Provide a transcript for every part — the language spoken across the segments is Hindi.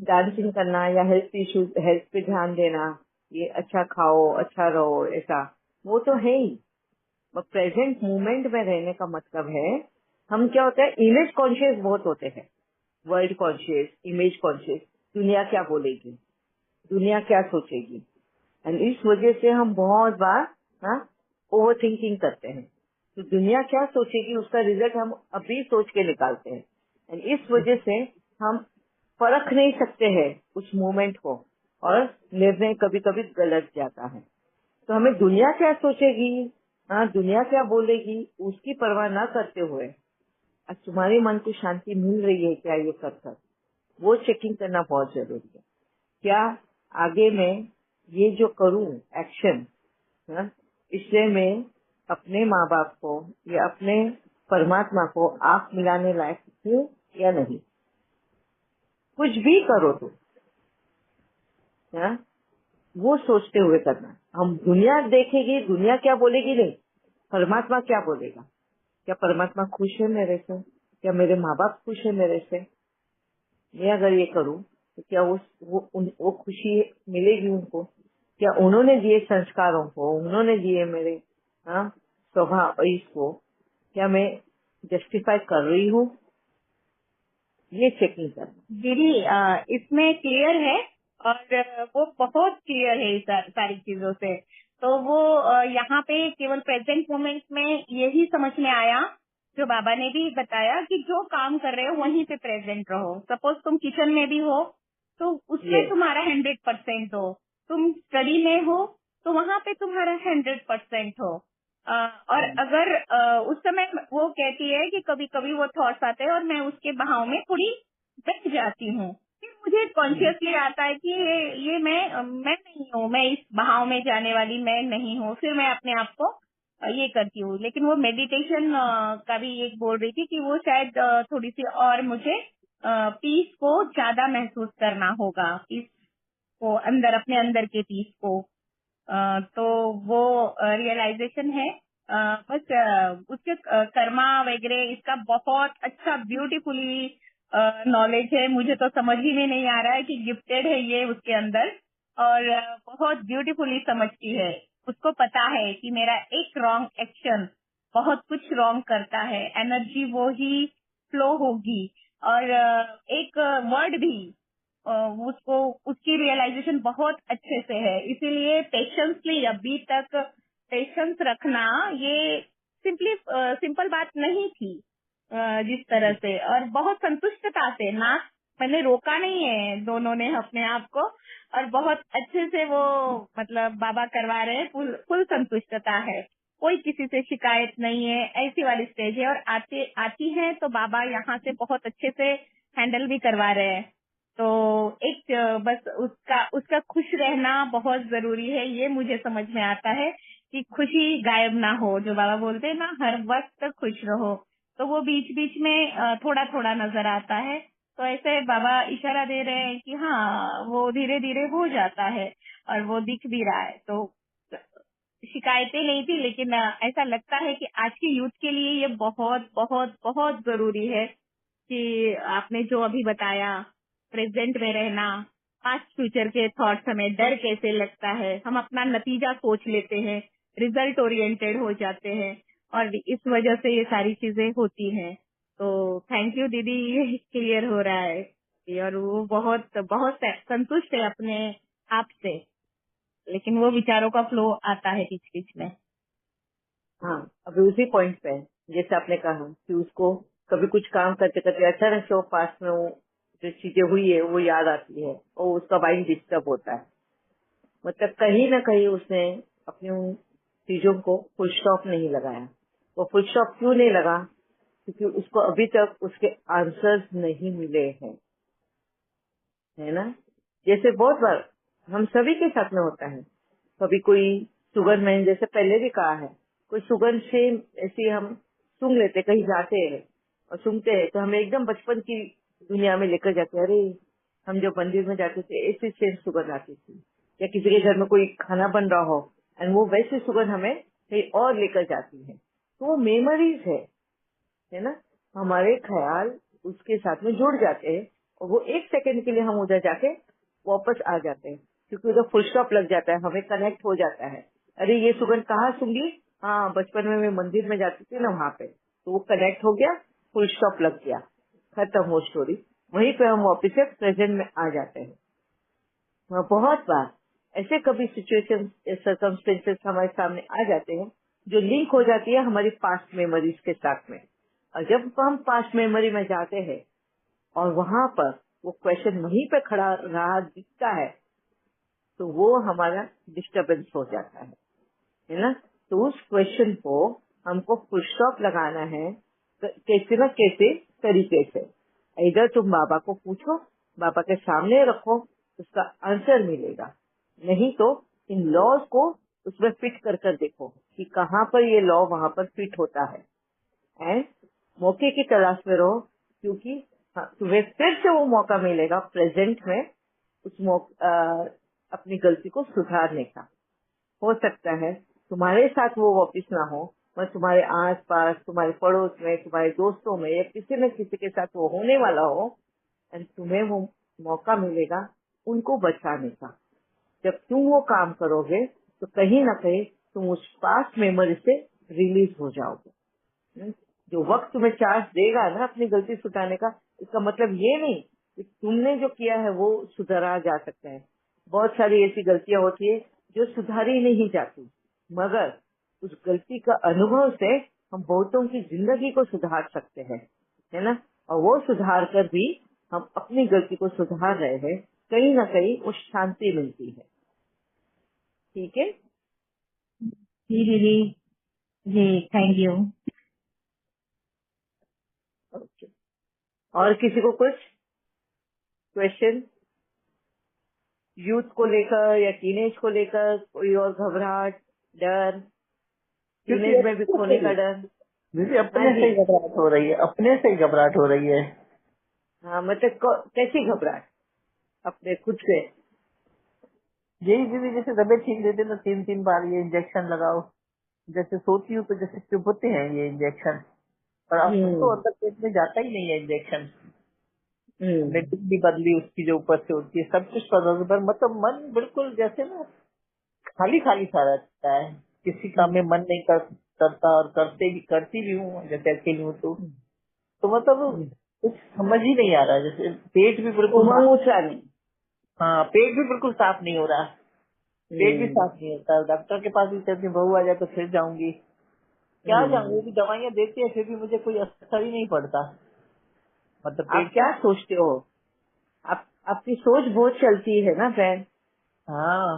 डांसिंग करना या हेल्थ इश्यूज, हेल्थ पे ध्यान देना, ये अच्छा खाओ, अच्छा रहो, ऐसा वो तो है ही। प्रेजेंट मोमेंट में रहने का मतलब है, हम क्या होता है, इमेज कॉन्शियस बहुत होते हैं, वर्ल्ड कॉन्शियस, इमेज कॉन्शियस, दुनिया क्या बोलेगी, दुनिया क्या सोचेगी, एंड इस वजह से हम बहुत बार ओवर थिंकिंग करते हैं। तो दुनिया क्या सोचेगी उसका रिजल्ट हम अभी सोच के निकालते हैं, एंड इस वजह से हम परख नहीं सकते हैं उस मोमेंट को, और निर्णय कभी कभी गलत जाता है। तो हमें दुनिया क्या सोचेगी, दुनिया क्या बोलेगी, उसकी परवाह न करते हुए आज तुम्हारे मन को शांति मिल रही है क्या, ये कर कर वो चेकिंग करना बहुत जरूरी है। क्या आगे मैं ये जो करूं एक्शन, इसलिए मैं अपने माँ बाप को या अपने परमात्मा को आंख मिलाने लायक हूँ या नहीं। कुछ भी करो तो वो सोचते हुए करना। हम दुनिया देखेगी, दुनिया क्या बोलेगी नहीं, परमात्मा क्या बोलेगा, क्या परमात्मा खुश है मेरे से, क्या मेरे माँ बाप खुश है मेरे से, मैं अगर ये करूँ तो क्या वो खुशी मिलेगी उनको, क्या उन्होंने दिए संस्कारों को, उन्होंने दिए मेरे स्वभाव इसको, क्या मैं जस्टिफाई कर रही हूँ, ये चेकिंग करना। दीदी इसमें क्लियर है, और वो बहुत क्लियर है इस सारी चीजों से। तो वो यहाँ पे केवल प्रेजेंट मोमेंट में यही समझ में आया, जो बाबा ने भी बताया, कि जो काम कर रहे हो वहीं पे प्रेजेंट रहो। सपोज तुम किचन में भी हो तो उसमें ये तुम्हारा 100% हो, तुम स्टडी में हो तो वहाँ पे तुम्हारा 100% हो। और अगर उस समय वो कहती है कि कभी कभी वो थॉट्स आते हैं और मैं उसके बहाव में थोड़ी बच जाती हूँ, फिर मुझे कॉन्शियसली आता है कि ये मैं नहीं हूँ, मैं इस बहाव में जाने वाली मैं नहीं हूँ। फिर मैं अपने आप को ये करती हूँ। लेकिन वो मेडिटेशन का भी एक बोल रही थी कि वो शायद थोड़ी सी और मुझे पीस को ज्यादा महसूस करना होगा, पीस को अंदर, अपने अंदर के पीस को। तो वो रियलाइजेशन है। बस उसके कर्मा वगैरह इसका बहुत अच्छा ब्यूटीफुली नॉलेज है। मुझे तो समझ ही में नहीं आ रहा है कि गिफ्टेड है ये उसके अंदर, और बहुत ब्यूटीफुली समझती है। उसको पता है कि मेरा एक रॉन्ग एक्शन बहुत कुछ रॉन्ग करता है, एनर्जी वो ही फ्लो होगी। और एक वर्ड भी उसको, उसकी रियलाइजेशन बहुत अच्छे से है। इसीलिए पेशेंसली अभी तक पेशेंस रखना ये सिंपल बात नहीं थी, जिस तरह से, और बहुत संतुष्टता से ना, मैंने रोका नहीं है दोनों ने अपने आप को, और बहुत अच्छे से वो मतलब बाबा करवा रहे हैं। फुल संतुष्टता है, कोई किसी से शिकायत नहीं है, ऐसी वाली स्टेज है। और आती है तो बाबा यहाँ से बहुत अच्छे से हैंडल भी करवा रहे हैं। तो एक बस उसका उसका खुश रहना बहुत जरूरी है, ये मुझे समझ में आता है कि खुशी गायब ना हो। जो बाबा बोलते हैं ना, हर वक्त खुश रहो, तो वो बीच बीच में थोड़ा थोड़ा नजर आता है। तो ऐसे बाबा इशारा दे रहे हैं कि हाँ, वो धीरे धीरे हो जाता है, और वो दिख भी रहा है। तो शिकायतें नहीं थी, लेकिन ऐसा लगता है कि आज के यूथ के लिए ये बहुत बहुत बहुत जरूरी है कि आपने जो अभी बताया, प्रेजेंट में रहना। पास्ट फ्यूचर के थॉट्स, हमें डर कैसे लगता है, हम अपना नतीजा सोच लेते हैं, रिजल्ट ओरिएंटेड हो जाते हैं, और इस वजह से ये सारी चीजें होती हैं। तो थैंक यू दीदी, ये क्लियर हो रहा है। और वो बहुत बहुत संतुष्ट है अपने आप से, लेकिन वो विचारों का फ्लो आता है बीच बीच में। हाँ, अभी उसी पॉइंट पे है। जैसे आपने कहा कि उसको कभी कुछ काम करते करते अचानक से वो पास में वो जो चीजें हुई है वो याद आती है और उसका माइंड डिस्टर्ब होता है। मतलब कहीं ना कहीं उसने अपनी उन चीजों को फुल स्टॉप नहीं लगाया। वो फुल स्टॉप क्यों नहीं लगा? क्योंकि उसको अभी तक उसके आंसर्स नहीं मिले हैं, है ना। जैसे बहुत बार हम सभी के साथ में होता है, कभी कोई सुगंध, मैंने जैसे पहले भी कहा है, कोई सुगंध से ऐसी हम सूंघ लेते, कहीं जाते हैं और सूंघते हैं तो हमें एकदम बचपन की दुनिया में लेकर जाते हैं। अरे, हम जो मंदिर में जाते थे ऐसी सेम सुगंध आती थी, या किसी के घर में कोई खाना बन रहा हो एंड वो वैसी सुगंध हमें कहीं और लेकर जाती है। तो वो मेमोरीज है ना। हमारे ख्याल उसके साथ में जुड़ जाते हैं और वो 1 सेकंड के लिए हम उधर जाके वापस आ जाते हैं, क्योंकि उधर फुल स्टॉप लग जाता है, हमें कनेक्ट हो जाता है। अरे ये सुगंध कहाँ सूंघी, हाँ बचपन में मैं मंदिर में जाती थी ना वहाँ पे, तो वो कनेक्ट हो गया, फुल स्टॉप लग गया, खत्म हो स्टोरी। वहीं पे हम वापस से प्रेजेंट में आ जाते हैं। बहुत बार ऐसे कभी सिचुएशन सर्कमस्टेंसेस हमारे सामने आ जाते हैं जो लिंक हो जाती है हमारी पास्ट मेमोरीज के साथ में। और जब हम पास्ट मेमोरी में जाते हैं और वहाँ पर वो क्वेश्चन वहीं पे खड़ा रहा दिखता है, तो वो हमारा डिस्टरबेंस हो जाता है ना। तो उस क्वेश्चन को हमको फुल स्टॉप लगाना है कैसे न कैसे तरीके से। इधर तुम बाबा को पूछो, बाबा के सामने रखो, उसका आंसर मिलेगा। नहीं तो इन लॉज को उसमें फिट कर कर देखो कि कहाँ पर ये लॉ वहाँ पर फिट होता है। एंड मौके की तलाश में रहो, क्योंकि तुम्हें फिर से वो मौका मिलेगा प्रेजेंट में उस अपनी गलती को सुधारने का। हो सकता है तुम्हारे साथ वो वापिस ना हो, पर तुम्हारे आस पास, तुम्हारे पड़ोस में, तुम्हारे दोस्तों में या किसी न किसी के साथ वो होने वाला हो, एंड तुम्हें वो मौका मिलेगा उनको बचाने का। जब तुम वो काम करोगे तो कहीं ना कहीं तुम उस पास्ट मेमोरी से रिलीज हो जाओगे। जो वक्त तुम्हें चांस देगा ना अपनी गलती सुधारने का, इसका मतलब ये नहीं कि तुमने जो किया है वो सुधारा जा सकता है। बहुत सारी ऐसी गलतियां होती है जो सुधारी नहीं जाती, मगर उस गलती का अनुभव से हम बहुतों की जिंदगी को सुधार सकते हैं, है ना। और वो सुधार कर भी हम अपनी गलती को सुधार रहे हैं, कहीं ना कहीं वो शांति मिलती है। ठीक है। जी दीदी, जी थैंक यू। ओके। और किसी को कुछ क्वेश्चन यूथ को लेकर या टीनेज को लेकर, कोई और घबराहट, डर, क्योंकि टीनेज में भी अपने से खोने का ही डर? दीदी हाँ अपने से जी। ही घबराहट हो रही है, अपने से ही घबराहट हो रही है। हाँ मतलब कैसी घबराहट? अपने खुद से? यही दीदी जैसे तबियत ठीक रहती है तो 3-3 बार ये इंजेक्शन लगाओ, जैसे सोती हूँ तो जैसे चुप होते हैं ये इंजेक्शन, और अब तो हम्म। अंदर पेट में जाता ही नहीं है इंजेक्शन। हम्म। नेटिंग भी बदली उसकी जो ऊपर से होती है, सब कुछ बदल, पर मतलब मन बिल्कुल जैसे ना खाली खाली सा रहता है, किसी काम में मन नहीं करता, और करती भी हूँ जैसे अकेली हूँ तो मतलब कुछ समझ ही नहीं आ रहा है, जैसे पेट भी बिल्कुल उमंग साफ। उठा नहीं। हाँ, पेट भी बिल्कुल साफ नहीं हो रहा, पेट भी हम्म। साफ नहीं होता। डॉक्टर के पास भी चलती हूँ, बहू आ जाए तो फिर जाऊंगी, क्या जाऊंगी, हम्म। भी दवाइयाँ देती है फिर भी मुझे कोई असर ही नहीं पड़ता, मतलब आप पेट का। क्या सोचते हो? आपकी सोच बहुत चलती है ना बहन, हाँ,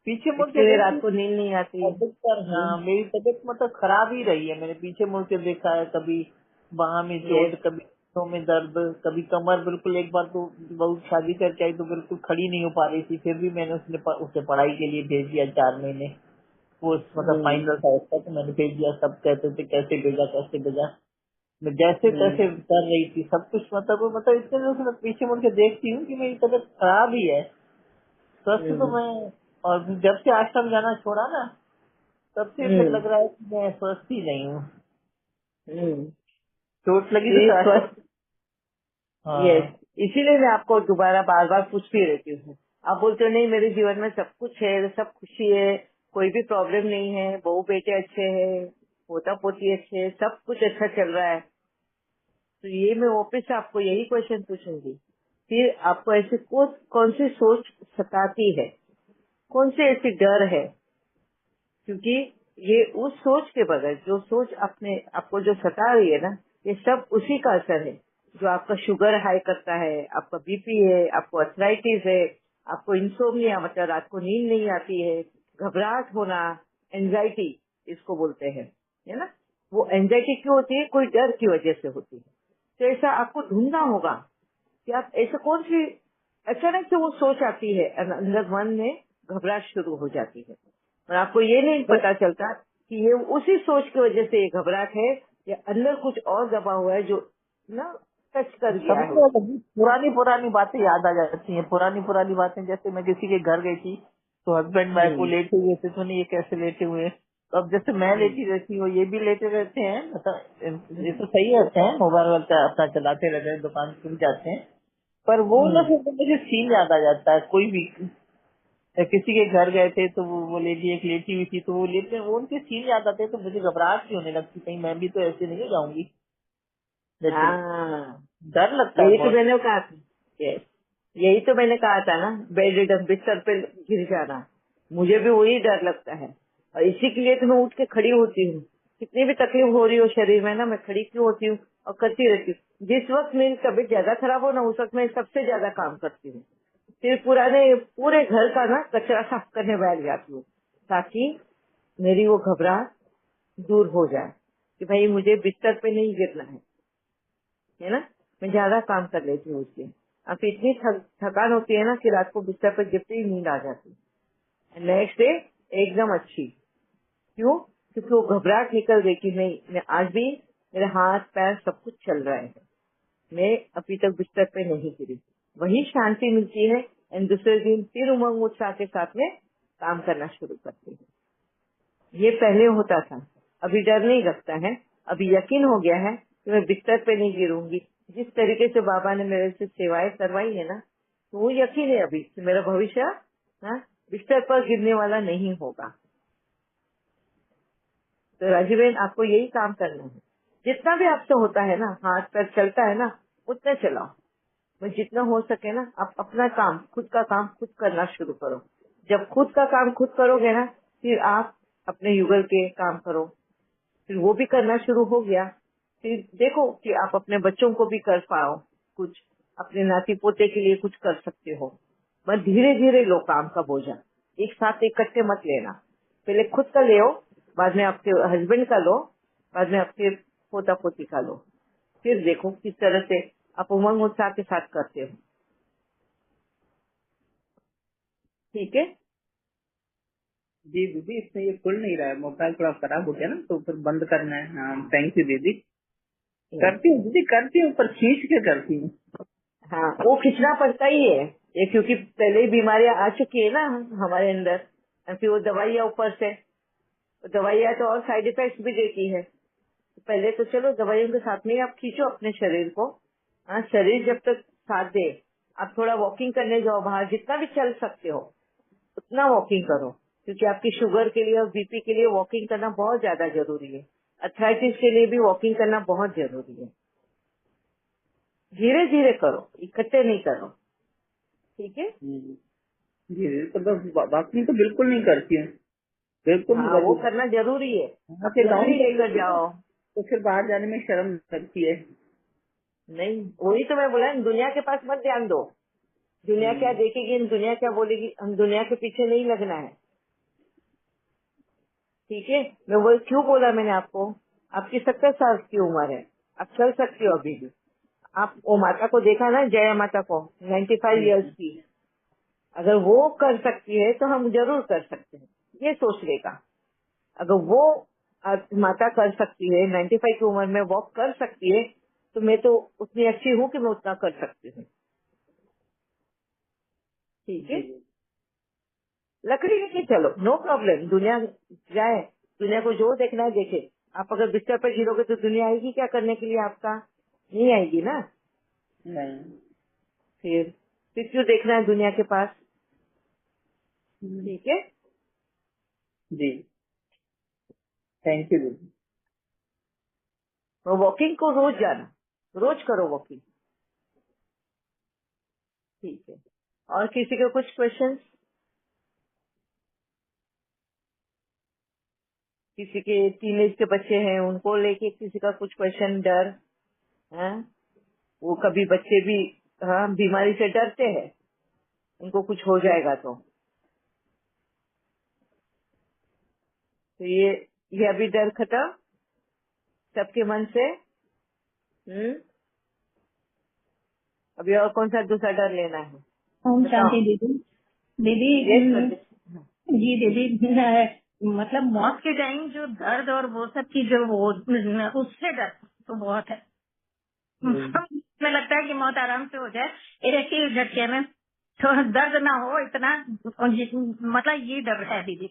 पीछे मुड़ इसके के लिए देखती रात हूँ, को नींद नहीं आती। अधिकतर हाँ मेरी तबीयत मतलब खराब ही रही है। मैंने पीछे मुड़ के देखा है, कभी बाह में यस। चोट, कभी हाथों में दर्द, कभी कमर, बिल्कुल एक बार तो बहुत शादी करके आई तो बिल्कुल खड़ी नहीं हो पा रही थी, फिर भी मैंने उसे पढ़ाई के लिए भेज दिया 4 महीने, वो मतलब हम्म। फाइनल था उसका, तो मैंने भेज दिया। सब कहते थे कैसे भेजा कैसे भेजा, मैं जैसे तैसे हम्म। कर रही थी सब कुछ, मतलब इतने दिनों से मैं पीछे मुड़ के देखती हूँ कि मेरी तबीयत खराब ही है। स्वस्थ तो हम्म। मैं, और जब से आश्रम जाना छोड़ा ना तब से फिर हम्म। लग रहा है कि मैं स्वस्थ ही नहीं हूँ। हम्म। चोट लगी तो ये आश्रम। स्वस्थ। यस। हाँ, इसीलिए मैं आपको दोबारा बार बार पूछती रहती हूँ। आप बोलते हो नहीं मेरे जीवन में सब कुछ है, सब खुशी है, कोई भी प्रॉब्लम नहीं है, बहू बेटे अच्छे हैं, पोता पोती अच्छे है, सब कुछ अच्छा चल रहा है। तो ये मैं वापस से आपको यही क्वेश्चन पूछूंगी, फिर आपको ऐसी कौन सी सोच सताती है, कौन सी ऐसी डर है? क्योंकि ये उस सोच के बगैर जो सोच अपने आपको जो सता रही है ना, ये सब उसी का असर है जो आपका शुगर हाई करता है, आपका बीपी है, आपको अर्थराइटिस है, आपको इंसोम्निया मतलब रात को नींद नहीं आती है, घबराहट होना, एंजाइटी इसको बोलते हैं, है ना। वो एंजाइटी क्यों होती है? कोई डर की वजह से होती है। तो ऐसा आपको ढूंढना होगा कि आप ऐसा कौन सी अचानक से वो सोच आती है, अंदर मन में घबराहट शुरू हो जाती है, और आपको ये नहीं तो पता चलता कि ये उसी सोच की वजह से ये घबराहट है या अंदर कुछ और दबा हुआ है जो ना टच कर गया कभी है तो उसको। पुरानी पुरानी बातें याद आ जाती हैं, पुरानी पुरानी बातें, जैसे मैं किसी के घर गई थी तो हस्बैंड वाइफ वो हम्म। लेटे हुए थे, तो नहीं ये कैसे लेटे हुए हैं? तो अब जैसे मैं हम्म। लेटी रहती हूँ ये भी लेटे रहते हैं, मतलब ये हम्म। तो सही रहते हैं, मोबाइल वोबाइल अपना चलाते रहते हैं, दुकान खुल जाते हैं, पर वो ना फिर मुझे सीन याद आ जाता है। कोई भी किसी के घर गए थे तो वो लेडी एक लेटी हुई थी, तो वो लेटे वो उनके सीन याद आते हैं तो मुझे घबराहट सी होने लगती, कहीं मैं भी तो ऐसे नहीं हो जाऊंगी जैसे। हाँ, डर लगता है यही तो बहुत। मैंने कहा था। Yes, यही तो मैंने कहा था ना, बेड रिडन, बिस्तर पे गिर जाना, मुझे भी वही डर लगता है। और इसी के लिए तो मैं उठ के खड़ी होती हूँ। कितनी भी तकलीफ हो रही हो शरीर में ना, मैं खड़ी क्यों होती हूँ और करती रहती हूँ। जिस वक्त मेरी तबीयत ज्यादा खराब हो ना, उस वक्त मैं सबसे ज्यादा काम करती हूँ। फिर पूरे घर का ना कचरा साफ करने बैठ जाती हूँ, ताकि मेरी वो घबराहट दूर हो जाए कि भाई मुझे बिस्तर पे नहीं गिरना है ना। मैं ज्यादा काम कर लेती हूँ उसके। अब इतनी थकान होती है ना कि रात को बिस्तर पर गिरते ही नींद आ जाती है। नेक्स्ट डे एकदम अच्छी। क्यों? क्योंकि वो घबराहट निकल गई कि नहीं, मैं आज भी मेरे हाथ पैर सब कुछ चल रहा है, मैं अभी तक बिस्तर पे नहीं गिरी। वही शांति मिलती है। एंड दूसरे दिन फिर उमंग उत्साह के साथ में काम करना शुरू करती हूँ। ये पहले होता था, अभी डर नहीं लगता है। अभी यकीन हो गया है कि मैं बिस्तर पे नहीं गिरूंगी। जिस तरीके से बाबा ने मेरे से सेवाएं करवाई है ना, तो वो यकीन है अभी कि मेरा भविष्य बिस्तर पर गिरने वाला नहीं होगा। तो राजीवेन, आपको यही काम करना है। जितना भी आपसे होता है ना, हाथ पैर चलता है ना, उतना चलाओ। मैं जितना हो सके ना, आप अपना काम, खुद का काम खुद करना शुरू करो। जब खुद का काम खुद करोगे ना, फिर आप अपने युगल के काम करो। फिर वो भी करना शुरू हो गया, फिर देखो कि आप अपने बच्चों को भी कर पाओ कुछ, अपने नाती पोते के लिए कुछ कर सकते हो। बस धीरे धीरे लो काम का बोझा, एक साथ इकट्ठे मत लेना। पहले खुद का ले, बाद में आपके हस्बैंड का लो, बाद में आपके पोता पोती का लो। फिर देखो किस तरह से आप उमंग उत्साह के साथ करते हो। ठीक है। जी दीदी, इसमें ये खुल नहीं रहा है, मोबाइल थोड़ा खराब हो गया ना, तो फिर बंद करना है। हाँ, थैंक यू दीदी। करती हूँ दीदी, करती हूँ, पर खींच के करती हूँ। हाँ, वो खींचना पड़ता ही है ये, क्योंकि पहले ही बीमारियां आ चुकी है ना हमारे अंदर। और फिर वो दवाइयाँ ऊपर से, दवाइयाँ तो और साइड इफेक्ट्स भी देती है। तो पहले तो चलो दवाइयों के साथ में ही आप खींचो अपने शरीर को। हाँ, शरीर जब तक साथ दे, आप थोड़ा वॉकिंग करने जाओ बाहर, जितना भी चल सकते हो उतना वॉकिंग करो। क्योंकि आपकी शुगर के लिए और बीपी के लिए वॉकिंग करना बहुत ज्यादा जरूरी है। अर्थराइटिस के लिए भी वॉकिंग करना बहुत जरूरी है। धीरे धीरे करो, इकट्ठे नहीं करो। ठीक है। जी दीदी, तो बस वॉकिंग तो बिल्कुल नहीं करती हूँ, बिल्कुल नहीं हाँ, वो करती। करना जरूरी है। वहाँ आप से डाउन लकड़ी कर लेकर लेती हूँ जाओ। तो फिर बाहर जाने में शर्म लगती है। नहीं, वही तो मैं बोला, दुनिया के पास मत ध्यान दो। दुनिया क्या देखेगी, दुनिया क्या बोलेगी, हम दुनिया के पीछे नहीं लगना है। ठीक है। मैं वो क्यों बोला मैंने आपको, आपकी 70 साल की उम्र है, आप चल सकती हो अभी भी। आप वो माता को देखा ना, जया माता को, 95 इयर्स की। अगर वो कर सकती है तो हम जरूर कर सकते हैं, ये सोच लेगा। अगर वो माता कर सकती है, 95 की उम्र में वॉक कर सकती है, तो मैं तो उतनी अच्छी हूँ कि मैं उतना कर सकती हूँ। ठीक है। जी लकड़ी लेके चलो, नो प्रॉब्लम। दुनिया जाए, दुनिया को जो देखना है देखे। आप अगर बिस्तर पर गिरोगे तो दुनिया आएगी क्या करने के लिए आपका? नहीं आएगी ना। नहीं। फिर क्यों देखना है दुनिया के पास? ठीक है। जी, थैंक यू दीदी। तो वॉकिंग को रोज जाना, रोज करो वॉकिंग। ठीक है। और किसी के कुछ क्वेश्चंस? किसी के टीनेज के बच्चे हैं, उनको लेके किसी का कुछ क्वेश्चन, डर है? वो कभी बच्चे भी बीमारी से डरते हैं, उनको कुछ हो जाएगा तो ये अभी डर खत्म सबके मन से। अभी और कौन सा दूसरा डर लेना है, ओम बताओ। शांति दीदी। दीदी यस जी दीदी, मतलब मौत के टाइम जो दर्द और वो सब चीजें, वो उससे डर तो बहुत है। हमें लगता है कि मौत आराम से हो जाए, एक ही झटके में, तो दर्द ना हो इतना, मतलब ये डर है दीदी।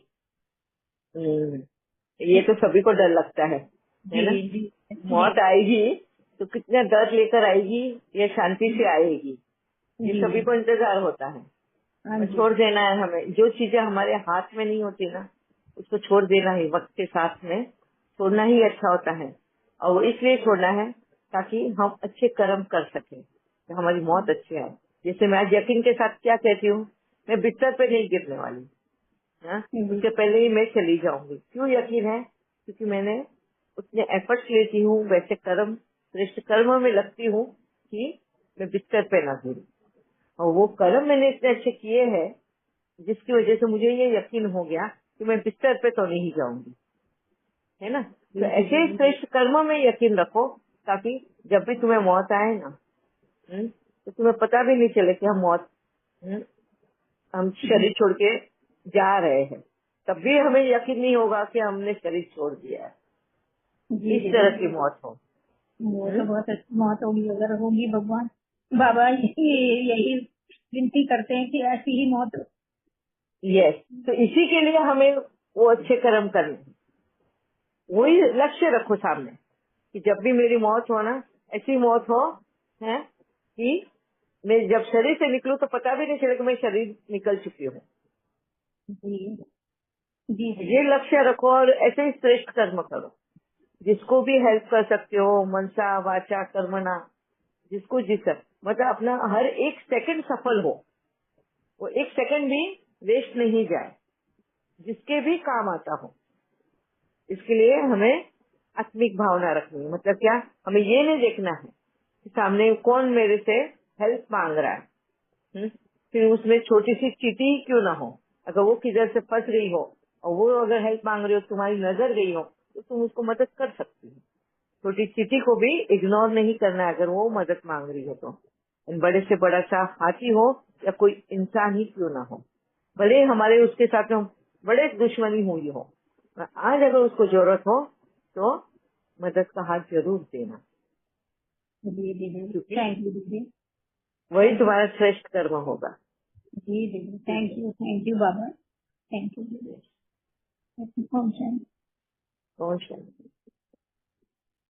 ये तो सभी को डर लगता है जी ना। जी जी मौत आएगी तो कितना दर्द लेकर आएगी या शांति से आएगी, ये जी सभी को इंतजार होता है। हाँ और जी। छोड़ देना है हमें, जो चीजें हमारे हाथ में नहीं होती ना उसको छोड़ देना ही, वक्त के साथ में छोड़ना ही अच्छा होता है। और वो इसलिए छोड़ना है ताकि हम अच्छे कर्म कर सके, तो हमारी मौत अच्छी आए। जैसे मैं आज यकीन के साथ क्या कहती हूँ, मैं बिस्तर पे नहीं गिरने वाली, हाँ? उसके पहले ही मैं चली जाऊंगी। क्यों यकीन है? क्योंकि मैंने उतने एफर्ट्स लेती हूँ, वैसे कर्म श्रेष्ठ कर्म में लगती हूँ कि मैं बिस्तर पे ना गिरूं। और वो कर्म मैंने इतने अच्छे किए हैं जिसकी वजह से मुझे ये यकीन हो गया कि मैं बिस्तर पे तो नहीं जाऊंगी, है ना। तो ऐसे ही श्रेष्ठ कर्म में यकीन रखो ताकि जब भी तुम्हें मौत आए ना, तो तुम्हें पता भी नहीं चले कि हम मौत, हम शरीर छोड़ के जा रहे हैं। तब भी हमें यकीन नहीं होगा कि हमने शरीर छोड़ दिया है। जी इस दीदी, तरह की मौत हो। वो तो बहुत अच्छी मौत होगी अगर होगी। भगवान बाबा यही विनती करते हैं कि ऐसी ही मौत हो। यस, तो इसी के लिए हमें वो अच्छे कर्म करने हैं। वही लक्ष्य रखो सामने कि जब भी मेरी मौत हो ना, ऐसी मौत हो है कि मैं जब शरीर से निकलूं तो पता भी नहीं चले कि मैं शरीर निकल चुकी हूँ। जी जी जी ये लक्ष्य रखो और ऐसे ही श्रेष्ठ कर्म करो। जिसको भी हेल्प कर सकते हो, मनसा वाचा कर्मणा, जिसको जिसक मतलब अपना हर एक सेकंड सफल हो, वो एक सेकंड भी वेस्ट नहीं जाए, जिसके भी काम आता हो। इसके लिए हमें आत्मिक भावना रखनी है। मतलब क्या, हमें ये नहीं देखना है कि सामने कौन मेरे से हेल्प मांग रहा है, फिर उसमें छोटी सी चीटी ही क्यों ना हो, अगर वो किधर से फंस गई हो और वो अगर हेल्प मांग रही हो, तुम्हारी नजर गई हो, तो तुम उसको मदद कर सकती हो। छोटी चीटी को भी इग्नोर नहीं करना है अगर वो मदद मांग रही है तो। बड़े से बड़ा सा हाथी हो या कोई इंसान ही क्यों ना हो, भले हमारे उसके साथ में बड़े दुश्मनी हुई हो, आज अगर उसको जरूरत हो तो मदद का हाथ जरूर देना, जी दीदी। क्योंकि थैंक यू दीदी। वही तुम्हारा श्रेष्ठ कर्म होगा। जी दीदी, thank you Baba, thank you दीदी। ओम शांति। कौन शायद